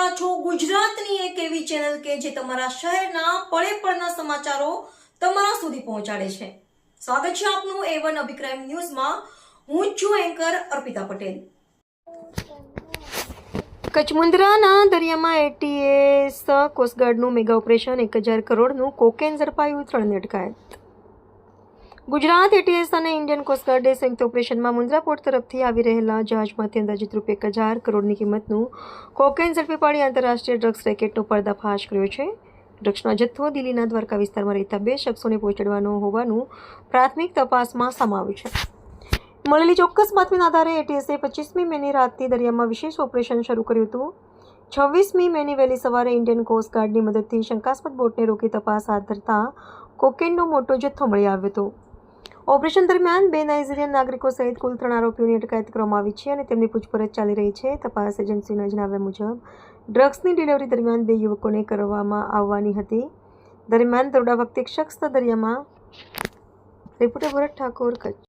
રહ્યા છો ગુજરાતની એક એવી ચેનલ કે જે તમારા શહેરના પળે પળના સમાચારો તમારા સુધી પહોંચાડે છે। સ્વાગત છે આપનું A1 અભિક્રાઇમ ન્યૂઝમાં। હું છું એન્કર અર્પિતા પટેલ। કચ્છ મુન્દ્રાના દરિયામાં એટીએસ કોસ્ટગાર્ડનું મેગા ઓપરેશન 1000 કરોડનું કોકેન ઝડપાયું, 3ની અટકાયત। ગુજરાત એટીએસ અને ઇન્ડિયન કોસ્ટગાર્ડે સંયુક્ત ઓપરેશનમાં મુન્દ્રા પોર્ટ તરફથી આવી રહેલા જહાજમાંથી અંદાજિત ₹1000 કરોડની કિંમતનું કોકેન ઝડપી પાડી આંતરરાષ્ટ્રીય ડ્રગ્સ રેકેટનો પર્દાફાશ કર્યો છે। ડ્રગ્સનો જથ્થો દિલ્હીના દ્વારકા વિસ્તારમાં રહેતા 2 શખ્સોને પહોંચાડવાનો હોવાનું પ્રાથમિક તપાસમાં સામે આવ્યું છે। મળેલી ચોક્કસ બાતમીના આધારે એટીએસે 25મી મેની રાતથી દરિયામાં વિશેષ ઓપરેશન શરૂ કર્યું હતું। 26મી મેની વહેલી સવારે ઇન્ડિયન કોસ્ટગાર્ડની મદદથી શંકાસ્પદ બોટને રોકી તપાસ હાથ ધરતા કોકેનનો મોટો જથ્થો મળી આવ્યો હતો। ઓપરેશન દરમિયાન 2 નાઇજીરિયન નાગરિકો સહિત કુલ 3 આરોપીઓની અટકાયત કરવામાં આવી છે અને તેમની પૂછપરછ ચાલી રહી છે। તપાસ એજન્સીના જણાવ્યા મુજબ ડ્રગ્સની ડિલિવરી દરમિયાન 2 યુવકોને કરવામાં આવવાની હતી। દરમિયાન દરોડા વખતે એક શખ્સ દરિયામાં રિપોર્ટર ભરત ઠાકોર, કચ્છ।